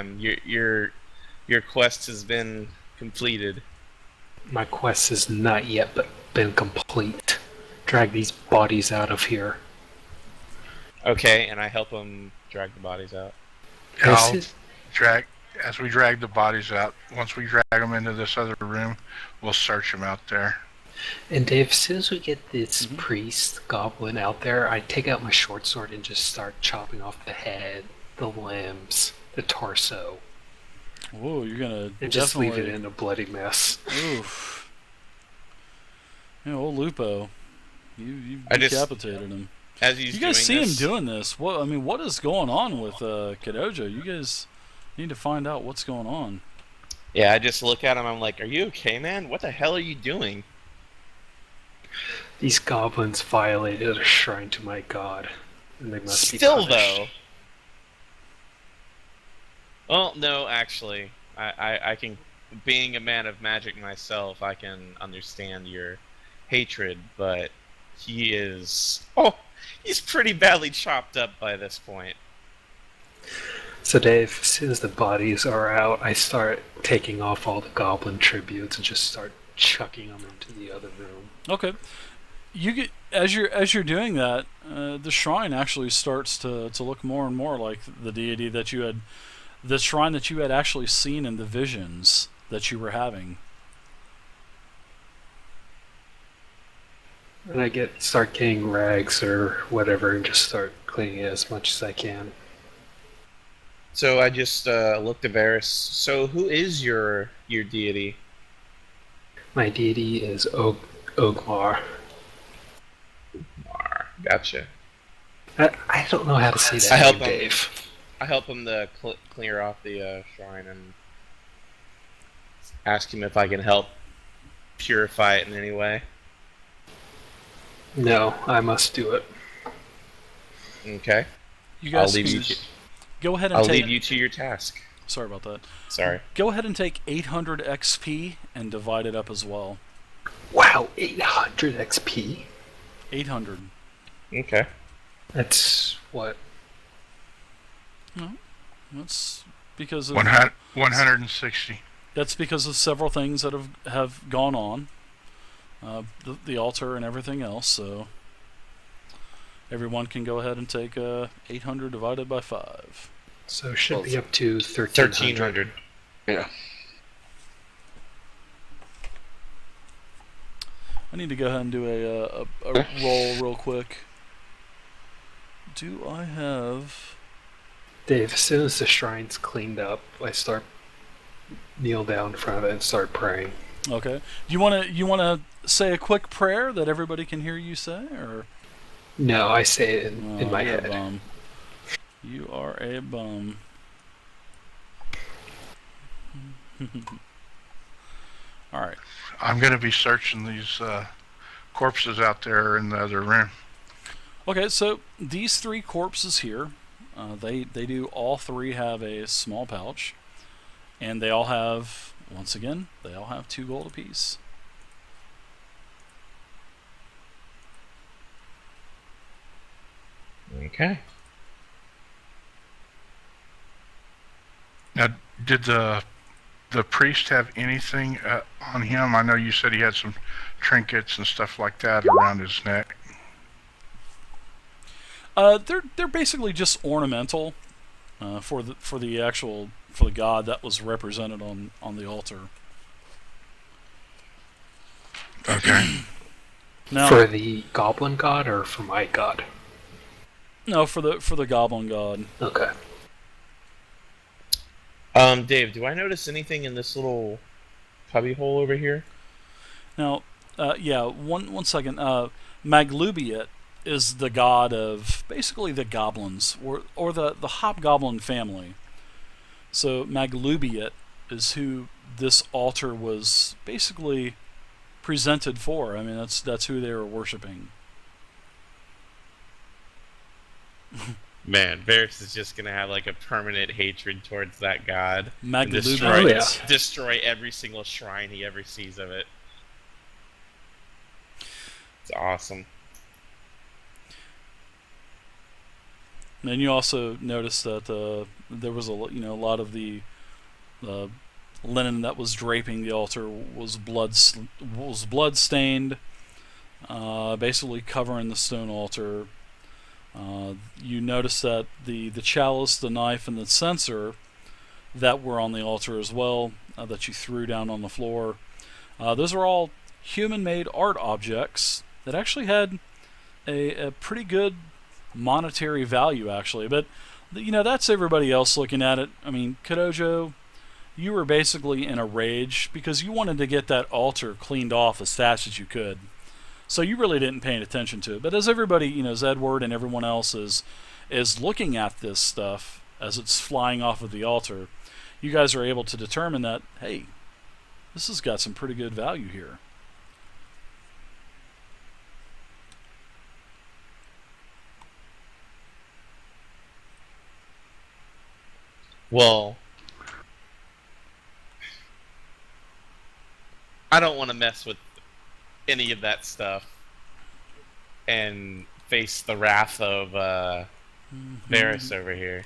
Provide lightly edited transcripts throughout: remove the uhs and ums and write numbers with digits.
time. Your quest has been completed. My quest has not yet been complete. Drag these bodies out of here. Okay, and I help him drag the bodies out. I'll drag as we drag the bodies out. Once we drag them into this other room, we'll search them out there. And Dave, as soon as we get this priest goblin out there, I take out my short sword and just start chopping off the head, the limbs, the torso. Whoa, you're gonna and just leave it in a bloody mess. Oof. Yeah, old Lupo, you decapitated him. As he's you guys doing see this, him doing this? What is going on with Kadojo? You guys need to find out what's going on. Yeah, I just look at him. I'm like, "Are you okay, man? What the hell are you doing?" These goblins violated a shrine to my god, and they must be Still, punished. though. Well, no, actually, I can, being a man of magic myself, I can understand your hatred, but he is, he's pretty badly chopped up by this point. So Dave, as soon as the bodies are out, I start taking off all the goblin tributes and just start chucking them into the other room. Okay. You get as you're doing that, the shrine actually starts to look more and more like the deity that you had, the shrine that you had actually seen in the visions that you were having. And I start getting rags or whatever and just start cleaning it as much as I can. So I just looked at Varys. So who is your deity? My deity is Ogmar. Gotcha. I don't know how to say that name, Dave. I help him to clear off the shrine and ask him if I can help purify it in any way. No, I must do it. Okay. You guys I'll leave you. Go ahead and leave you to your task. Sorry about that. Sorry. Go ahead and take 800 XP and divide it up as well. Wow, 800 XP? 800. Okay. That's what? No, that's because of 160. That's because of several things that have gone on. The altar and everything else, so everyone can go ahead and take 800 divided by 5. So it should be up to 1300. Yeah. I need to go ahead and do a roll real quick. Do I have... Dave, as soon as the shrine's cleaned up, I kneel down in front of it and start praying. Okay. You wanna say a quick prayer that everybody can hear you say, or? No, I say it in my head. Bum. You are a bum. All right. I'm going to be searching these corpses out there in the other room. Okay, so these 3 corpses here, they do all 3 have a small pouch, and they all have, once again, they all have 2 gold apiece. Okay. Now, did the priest have anything on him? I know you said he had some trinkets and stuff like that around his neck. They're basically just ornamental for the god that was represented on the altar. Okay. Now, for the goblin god or for my god? No, for the goblin god. Okay. Dave, do I notice anything in this little cubby hole over here? Now, yeah, one second. Maglubiet is the god of basically the goblins, or the hobgoblin family. So Maglubiet is who this altar was basically presented for. I mean, that's who they were worshiping. Man, Varys is just gonna have like a permanent hatred towards that god. Maglubiet. Destroy every single shrine he ever sees of it. It's awesome. And you also noticed that there was a lot of the linen that was draping the altar was blood stained, basically covering the stone altar. You notice that the chalice, the knife, and the censer that were on the altar as well, that you threw down on the floor, those are all human-made art objects that actually had a pretty good monetary value, actually. But that's everybody else looking at it. I mean, Kadojo, you were basically in a rage because you wanted to get that altar cleaned off as fast as you could. So you really didn't pay attention to it. But as everybody, as Edward and everyone else is looking at this stuff as it's flying off of the altar, you guys are able to determine that, hey, this has got some pretty good value here. Well, I don't want to mess with any of that stuff and face the wrath of Varys over here.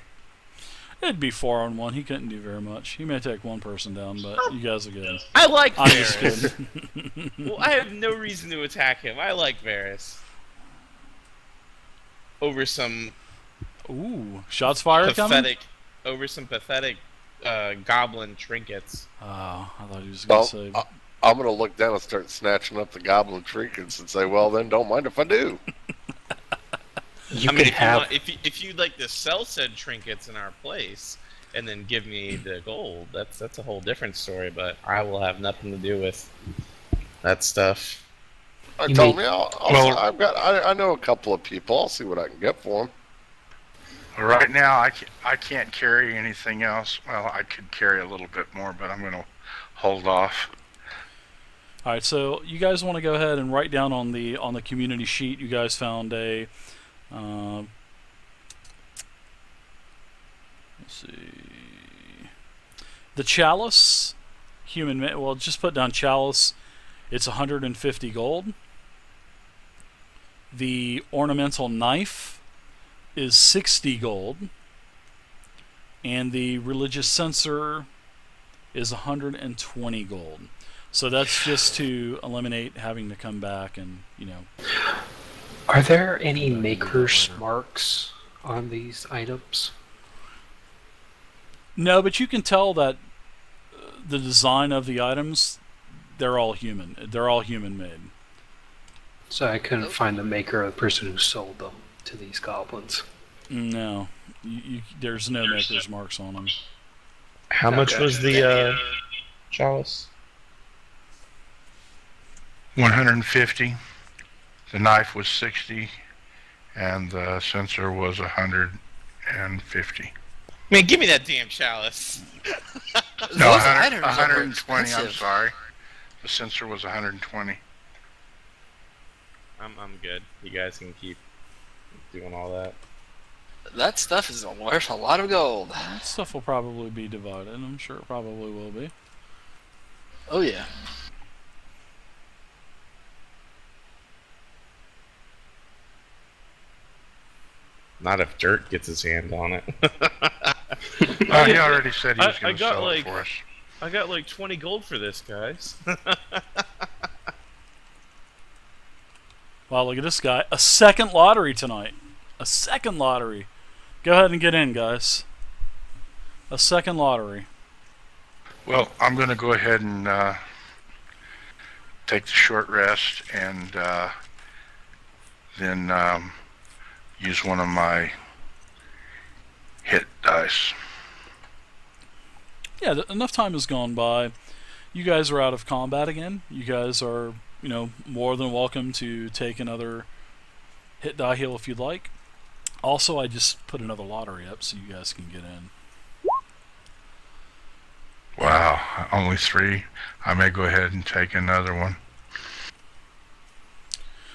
It'd be 4-on-1. He couldn't do very much. He may take one person down, but you guys are good. I like I'm just Varys. kidding. Well, I have no reason to attack him. I like Varys. Over some Ooh, shots fired coming? Over some pathetic goblin trinkets. Oh, I thought he was going to say... I'm going to look down and start snatching up the goblin trinkets and say, well, then don't mind if I do. If you'd like to sell said trinkets in our place and then give me the gold, that's a whole different story. But I will have nothing to do with that stuff. I told me, I know a couple of people. I'll see what I can get for them. Right now, I can't carry anything else. Well, I could carry a little bit more, but I'm going to hold off. All right, so you guys want to go ahead and write down on the community sheet. You guys found a let's see, the chalice, well, just put down chalice. It's 150 gold. The ornamental knife is 60 gold, and the religious censer is 120 gold. So that's just to eliminate having to come back and, Are there any maker's marks on these items? No, but you can tell that the design of the items, they're all human. They're all human-made. So I couldn't find the maker or the person who sold them to these goblins. No, there's no maker's marks on them. How much was the chalice? 150. The knife was 60, and the censer was 150. Man, give me that damn chalice. No, Those items are 120. I'm expensive. sorry. The censer was 120. I'm good. You guys can keep doing all that. That stuff is worth a lot of gold. That stuff will probably be divided. I'm sure it probably will be. Oh yeah. Not if Dirt gets his hand on it. He already said he was going to sell it for us. I got like 20 gold for this, guys. Wow, look at this guy. A second lottery tonight. A second lottery. Go ahead and get in, guys. A second lottery. Well, I'm going to go ahead and take the short rest and then use one of my hit dice. Yeah, enough time has gone by. You guys are out of combat again. You guys are, more than welcome to take another hit die heal if you'd like. Also, I just put another lottery up so you guys can get in. Wow, only 3. I may go ahead and take another one.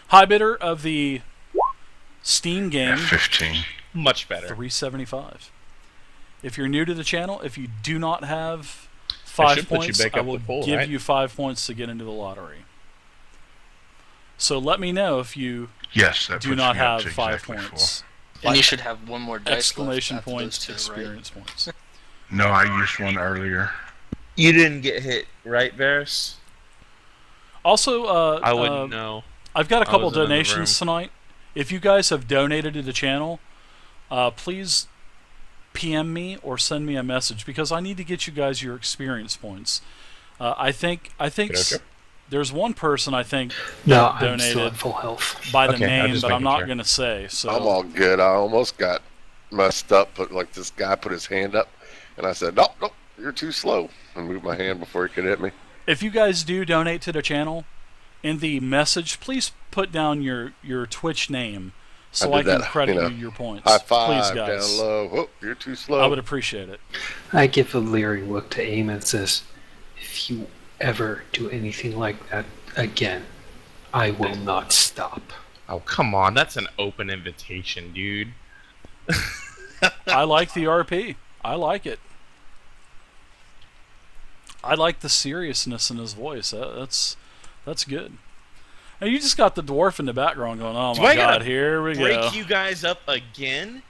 High bidder of the Steam game, 15. Much better. $375. If you're new to the channel, if you do not have I 5 should put you points, back I up will to full, give right? you 5 points to get into the lottery. So let me know if you Yes, that do puts not me up have to 5 exactly points. And you should have one more dice exclamation left after those points, two, experience points. No, I used one earlier. You didn't get hit, right, Varys? Also, I wouldn't know. I've got a couple wasn't in the donations tonight. If you guys have donated to the channel, please PM me or send me a message because I need to get you guys your experience points. I think there's one person I think No, that I'm still donated at full health. by the Okay, I'm name, just but I'm making not sure. going to say. So I'm all good. I almost got messed up, but like this guy put his hand up, and I said, "Nope, nope, you're too slow," and moved my hand before he could hit me. if you guys do donate to the channel, in the message, please put down your Twitch name so I did can that, credit you know. you your points. High five, please, guys. down low. Oh, you're too slow. I would appreciate it. I give a leering look to Aim and says, if you ever do anything like that again, I will not stop. Oh, come on. That's an open invitation, dude. I like the RP. I like it. I like the seriousness in his voice. That's good. And you just got the dwarf in the background going, oh Do my I gotta god, here we Break go. you guys up again?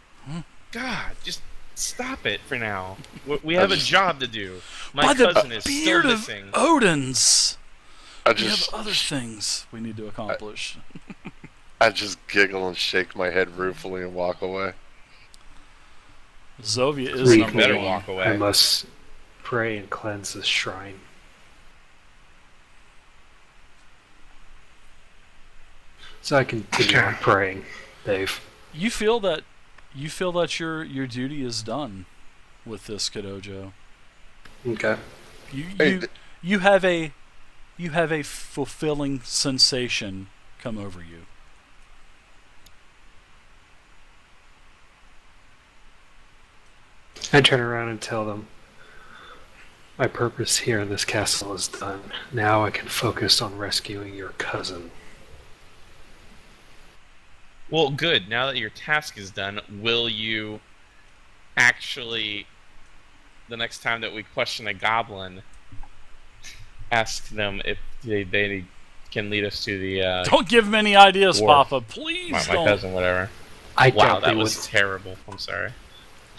God, just stop it for now. We have a job to do. My By the cousin is still beard of missing. Odin's. I We have just, other things we need to accomplish. I just giggle and shake my head ruefully and walk away. Zovia is Leave number better me. one. walk away. I must pray and cleanse this shrine. So I continue on praying, Dave. You feel that your duty is done with this Kadojo. Okay. You have a fulfilling sensation come over you. I turn around and tell them, my purpose here in this castle is done. Now I can focus on rescuing your cousin. Well, good. Now that your task is done, will you actually, the next time that we question a goblin, ask them if they can lead us to the Don't give him any ideas, dwarf. Papa. Please my don't. cousin, whatever. I Wow, doubt that they was would. terrible. I'm sorry.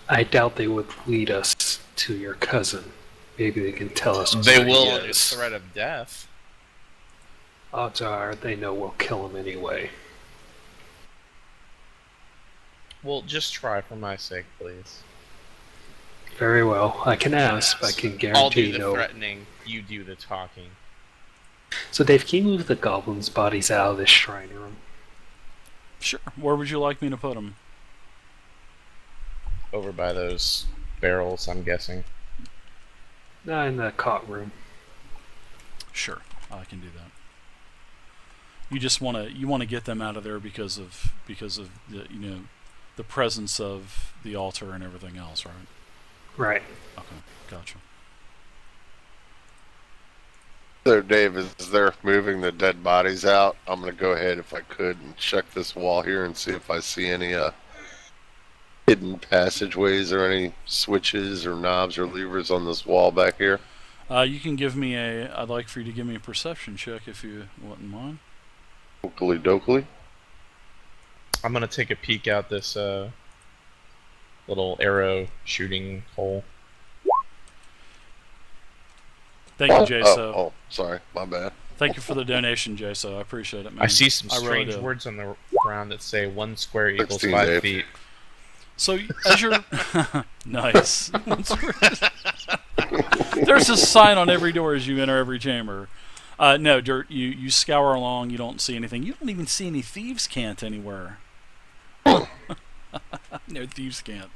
I doubt they would lead us to your cousin. Maybe they can tell us. They where will he under is. threat of death. Odds are they know we'll kill him anyway. Well, just try for my sake, please. Very well. I can ask, but I can I'll guarantee do the no. threatening. You do the talking. So Dave, can you move the goblins' bodies out of this shrine room? Sure. Where would you like me to put him? Over by those barrels, I'm guessing. Not in the cot room. Sure, I can do that. You just want to get them out of there because of the the presence of the altar and everything else, right? Right. Okay, gotcha. So, Dave, as they're moving the dead bodies out, I'm going to go ahead, if I could, and check this wall here and see if I see any hidden passageways or any switches or knobs or levers on this wall back here. You can give me I'd like for you to give me a perception check if you wouldn't mind. Oakley dokley. I'm gonna take a peek out this little arrow shooting hole. Thank you, Jaso. Oh, sorry, my bad. Thank you for the donation, Jaso. I appreciate it, man. I see some I really strange do. words on the ground that say 1 square equals 16, 5 Dave. feet. So as you're nice. There's a sign on every door as you enter every chamber. No, Dirt, you scour along, you don't see anything. You don't even see any thieves' cant anywhere. No thieves' cant.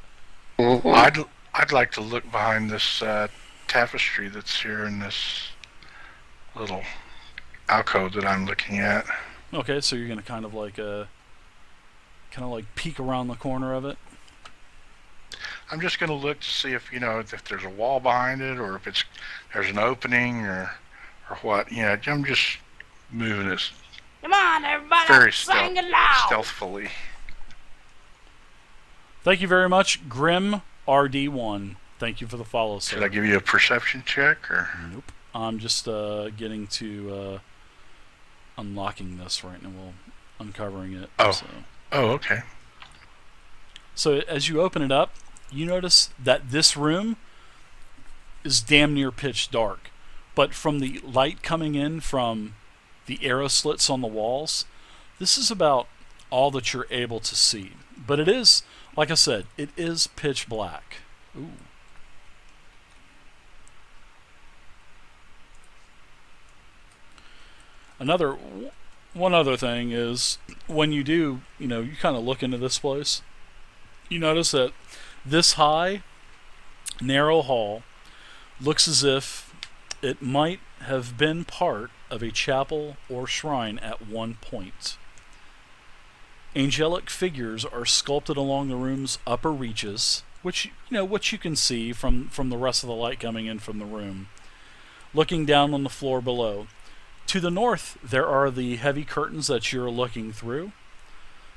I'd like to look behind this tapestry that's here in this little alcove that I'm looking at. Okay, so you're gonna kind of like peek around the corner of it. I'm just going to look to see if if there's a wall behind it or if there's an opening or what. Yeah, I'm just moving this Come on, everybody, very sing it loud. stealthfully. Thank you very much, Grim RD1. Thank you for the follow, sir. Should I give you a perception check or? Nope. I'm just getting to unlocking this right now. Well, uncovering it. Oh. So. Oh, okay. So as you open it up, you notice that this room is damn near pitch dark. But from the light coming in from the arrow slits on the walls, this is about all that you're able to see. But it is, like I said, it is pitch black. Ooh. One other thing is when you do, you kind of look into this place, you notice that this high, narrow hall looks as if it might have been part of a chapel or shrine at one point. Angelic figures are sculpted along the room's upper reaches, which you can see from the rest of the light coming in from the room. Looking down on the floor below. To the north, there are the heavy curtains that you're looking through,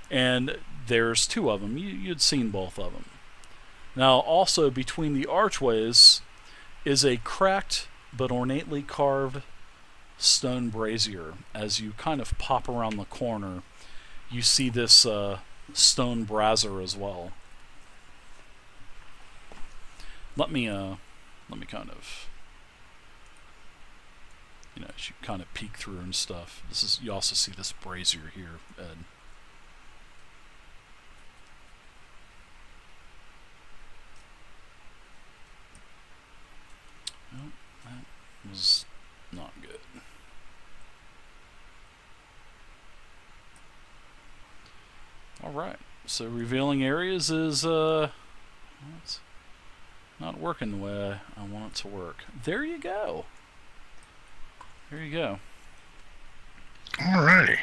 and there's two of them. You'd seen both of them. Now, also between the archways is a cracked but ornately carved stone brazier. As you kind of pop around the corner, you see this stone brazier as well. Let me kind of, as you kind of peek through and stuff. You also see this brazier here, Ed. Well, that was not good. Alright, so revealing areas is, it's not working the way I want it to work. There you go. There you go. Alrighty.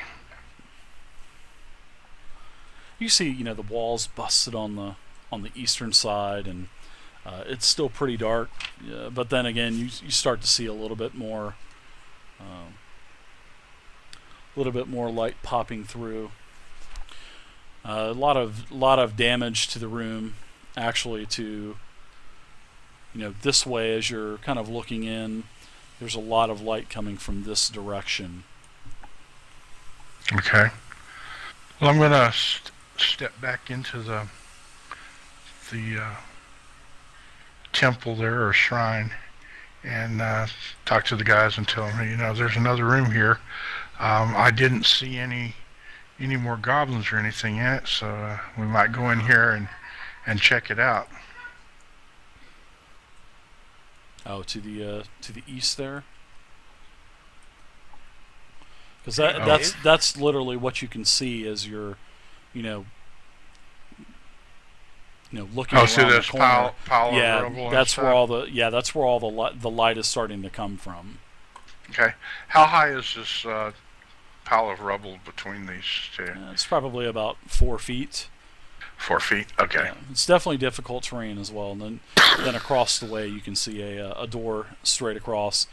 You see, the walls busted on the eastern side, and it's still pretty dark. But then again, you start to see a little bit more light popping through. A lot of damage to the room, actually. To this way, as you're kind of looking in, there's a lot of light coming from this direction. Okay. Well, I'm gonna step back into the temple there, or shrine, and talk to the guys and tell them, there's another room here. I didn't see any more goblins or anything yet, so we might go in here and check it out. Oh, to the east there, because that's literally what you can see as you're, looking around see this the corner. pile of rubble. That's where all the light is starting to come from. Okay, how high is this pile of rubble between these two? It's probably about 4 feet. 4 feet. Okay. Yeah, it's definitely difficult terrain as well. And then across the way you can see a door straight across.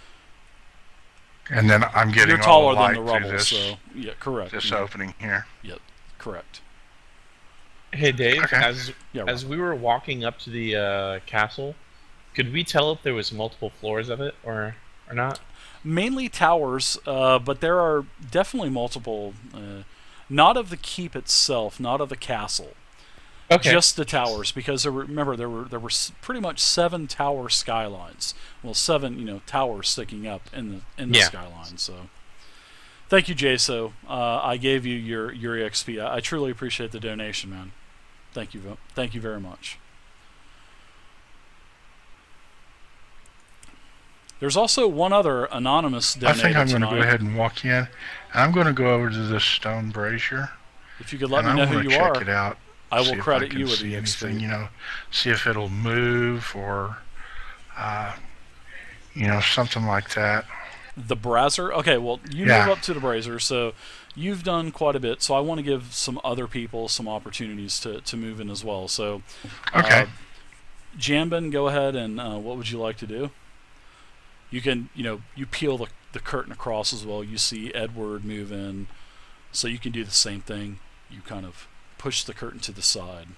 And then I'm getting You're taller all the light than the rubble, through this, so yeah, correct. This opening here. Yep, correct. Hey Dave, Okay. as we were walking up to the castle, could we tell if there was multiple floors of it or not? Mainly towers, but there are definitely multiple. Not of the keep itself, not of the castle. Okay. Just the towers, because there were pretty much 7 tower skylines. Well, 7 towers sticking up in the skyline. So, thank you, Jaso. I gave you your EXP. I truly appreciate the donation, man. Thank you very much. There's also one other anonymous donator I think I'm going to tonight. go ahead and walk in. I'm going to go over to this stone brazier. If you could let me know who you check are, it out. I will credit can you with see the anything, XP. See if it'll move or, something like that. The brazier? Okay, well, you move up to the brazier, so you've done quite a bit, so I want to give some other people some opportunities to move in as well. So, Okay. Jambin, go ahead and what would you like to do? You can, you peel the curtain across as well. You see Edward move in, so you can do the same thing. You kind of push the curtain to the side.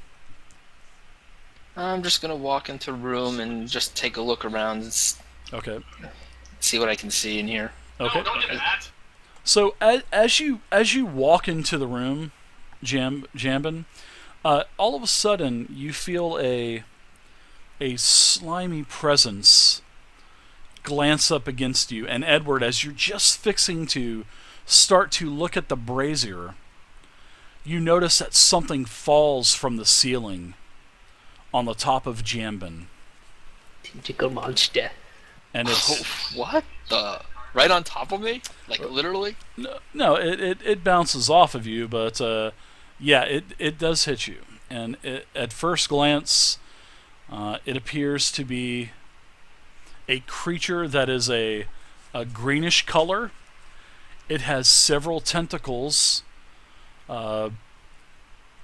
I'm just gonna walk into the room and just take a look around and Okay. see what I can see in here. Okay. No, don't do that. So as you walk into the room, Jambin, All of a sudden, you feel a slimy presence glance up against you, and Edward, as you're just fixing to start to look at the brazier, you notice that something falls from the ceiling on the top of Jambin. Tentacle monster. And it's What the? Right on top of me? Like literally? no, it bounces off of you, but yeah, it does hit you. And at first glance, it appears to be a creature that is a greenish color. It has several tentacles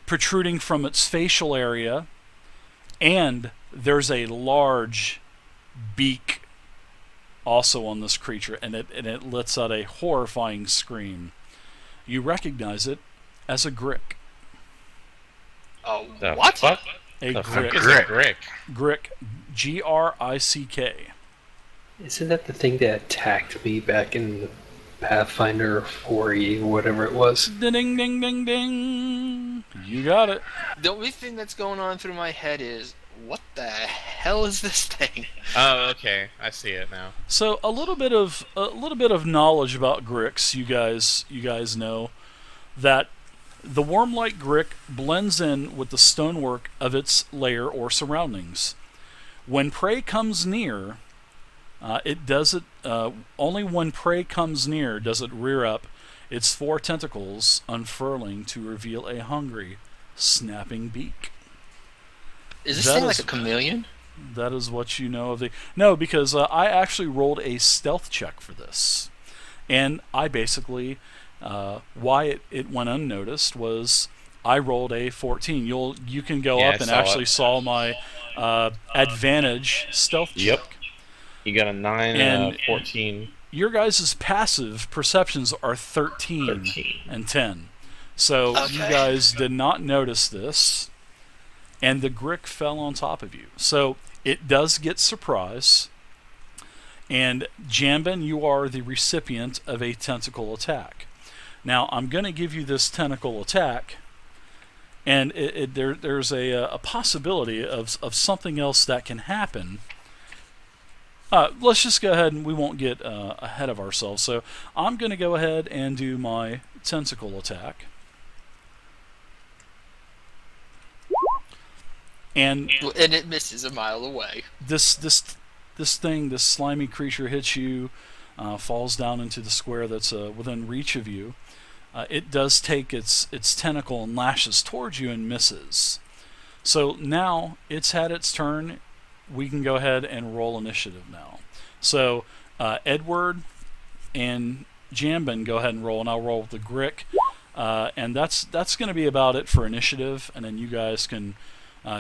protruding from its facial area, and there's a large beak also on this creature, and it lets out a horrifying scream. You recognize it as a grick. Oh, The what? fuck? A The fuck grick. is a grick? Grick. Grick. Isn't that the thing that attacked me back in the Pathfinder 4E, whatever it was? Ding ding ding ding. You got it. The only thing that's going on through my head is, what the hell is this thing? Oh, okay. I see it now. So a little bit of knowledge about gricks. You guys know that the worm-like grick blends in with the stonework of its lair or surroundings. When prey comes near, it does it only when prey comes near does it rear up its 4 tentacles, unfurling to reveal a hungry, snapping beak. Is this That thing is- like a chameleon? That is what you know of the... No, because I actually rolled a stealth check for this. And I basically... why it went unnoticed was I rolled a 14. You can go Yeah, up I and saw actually it. saw my advantage stealth check. Yep. You got a 9 and And- a 14. Your guys' passive perceptions are 13 and 10. So you Okay. guys did not notice this, and the grick fell on top of you. So it does get surprise, and Jambin, you are the recipient of a tentacle attack. Now, I'm going to give you this tentacle attack, and there's a possibility of something else that can happen. Let's just go ahead and we won't get ahead of ourselves. So I'm going to go ahead and do my tentacle attack. And And it misses a mile away. this slimy creature hits you, falls down into the square that's within reach of you. It does take its tentacle and lashes towards you and misses. So now it's had its turn. We can go ahead and roll initiative now. So Edward and Jambin, go ahead and roll, and I'll roll with the grick. And that's going to be about it for initiative. And then you guys can,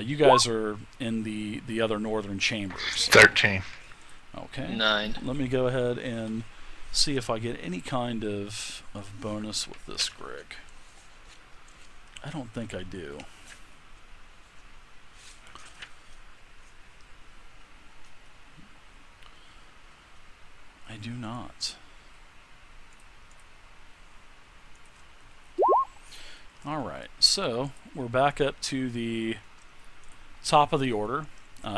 you guys are in the other northern chambers. 13. Okay. 9. Let me go ahead and see if I get any kind of bonus with this grick. I don't think I do. I do not. Alright, so we're back up to the top of the order.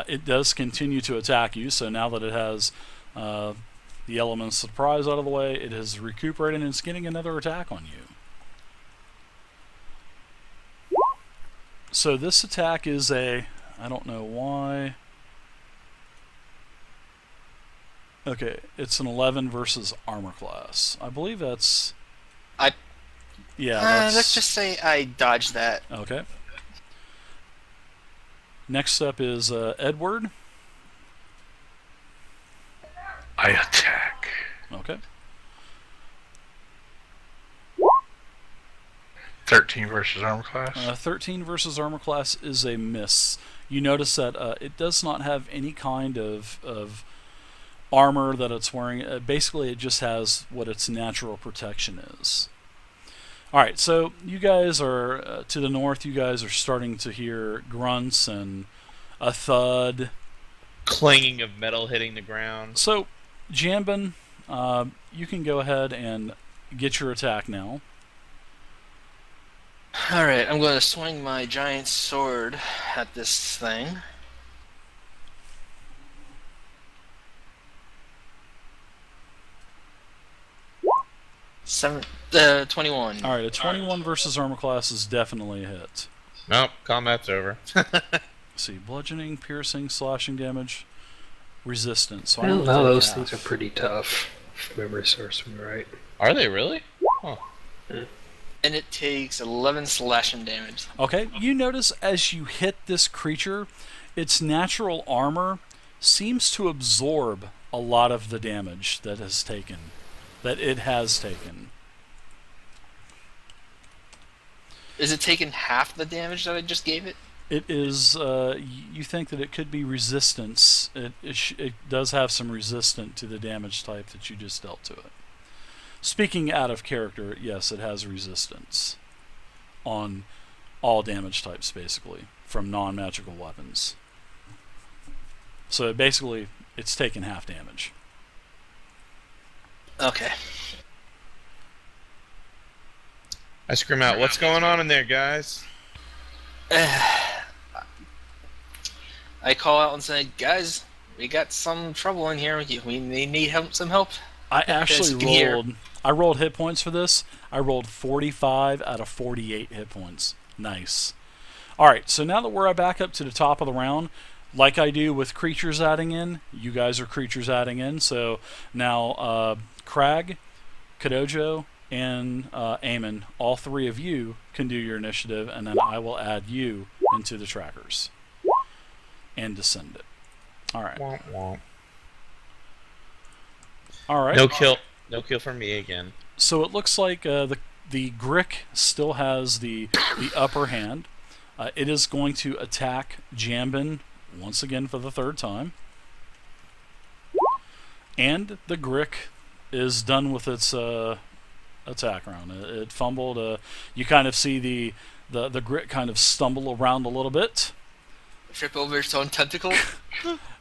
It does continue to attack you, so now that it has the element of surprise out of the way, it has recuperated and it's getting another attack on you. So this attack is I don't know why. Okay, it's an 11 versus armor class. I believe that's... Yeah, that's... Let's just say I dodged that. Okay. Next up is Edward. I attack. Okay. 13 versus armor class. 13 versus armor class is a miss. You notice that it does not have any kind of armor that it's wearing. Basically, it just has what its natural protection is. Alright, so you guys are to the north. You guys are starting to hear grunts and a thud. Clanging of metal hitting the ground. So, Jambin, you can go ahead and get your attack now. Alright, I'm going to swing my giant sword at this thing. Seven, 21. All right, a 21 versus armor class is definitely a hit. Nope, combat's over. Let's see, bludgeoning, piercing, slashing damage, resistance. So I don't I'm know, gonna take those half. things are pretty tough, if memory serves me right. Are they really? Oh. And it takes 11 slashing damage. Okay, you notice as you hit this creature, its natural armor seems to absorb a lot of the damage that it has taken. Is it taking half the damage that I just gave it? It is. You think that it could be resistance. It does have some resistance to the damage type that you just dealt to it. Speaking out of character, yes, it has resistance on all damage types, basically, from non-magical weapons. So basically, it's taken half damage. Okay. I scream out, what's going on in there, guys? I call out and say, guys, we got some trouble in here. We need help, some help. I actually can hear. rolled hit points for this. I rolled 45 out of 48 hit points. Nice. Alright, so now that we're back up to the top of the round, like I do with creatures adding in, you guys are creatures adding in. So now Crag, Kadojo, and Eamon, all three of you can do your initiative, and then I will add you into the trackers and descend it. Alright. Womp womp. Alright. No kill for me again. So it looks like the grick still has the upper hand. It is going to attack Jambin once again for the third time. And the grick is done with its attack round. It fumbled. You kind of see the grick kind of stumble around a little bit. Trip over its own tentacle.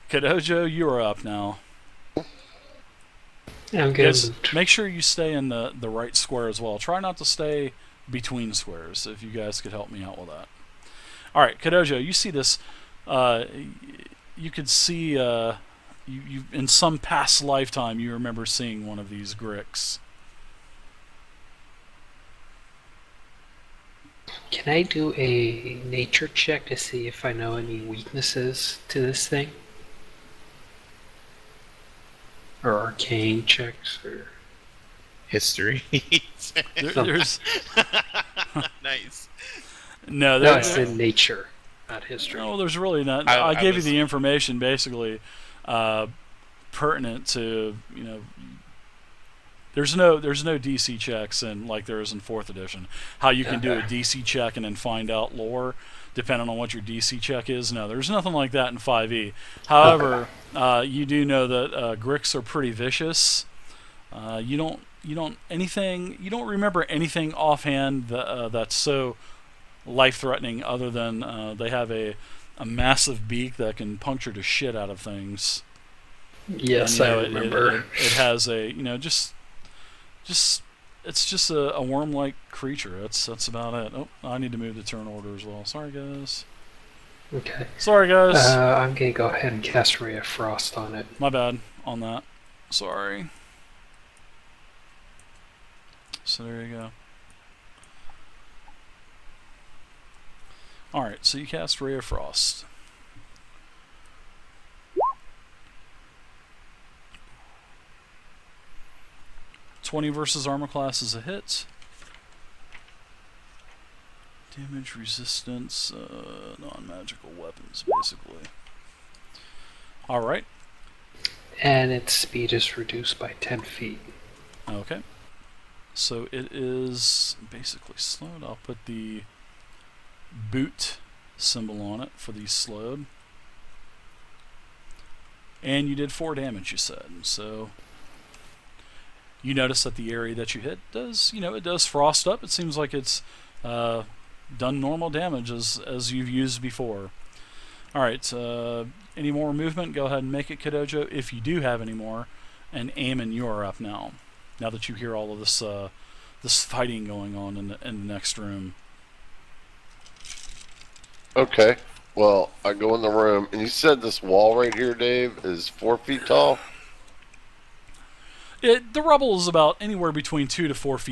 Kadojo, you are up now. Yeah, I'm good. Yes, make sure you stay in the right square as well. Try not to stay between squares, if you guys could help me out with that. Alright, Kadojo, you see this. You could see, you in some past lifetime, you remember seeing one of these gricks. Can I do a nature check to see if I know any weaknesses to this thing? Or arcane checks, or History. There's Nice. no, no, I said nature, not history. no, there's really not. I I gave was- you the information basically pertinent to, you know. There's no DC checks in like there is in 4th edition. How you can do a DC check and then find out lore depending on what your DC check is. No, there's nothing like that in 5e. However, you do know that gricks are pretty vicious. You don't remember anything offhand that's so life-threatening other than they have a massive beak that can puncture the shit out of things. Yes, And, I you know, remember. It has a, you know, just it's just a worm-like creature. That's about it. Oh, I need to move the turn order as well. Sorry, guys. Okay. Sorry, guys. I'm gonna go ahead and cast Ray of Frost on it. My bad on that. Sorry. So there you go. Alright, so you cast Ray of Frost. /20 versus armor class is a hit. Damage resistance, non-magical weapons, basically. Alright. And its speed is reduced by 10 feet. Okay. So it is basically slowed. I'll put the boot symbol on it for the slowed. And you did 4 damage, you said. So you notice that the area that you hit does, you know, it does frost up. It seems like it's done normal damage as you've used before. Alright, any more movement? Go ahead and make it, Kadojo, if you do have any more. And Eamon, you're up now that you hear all of this this fighting going on in the next room. Okay. Well, I go in the room, and you said this wall right here, Dave, is 4 feet tall? The rubble is about anywhere between 2 to 4 feet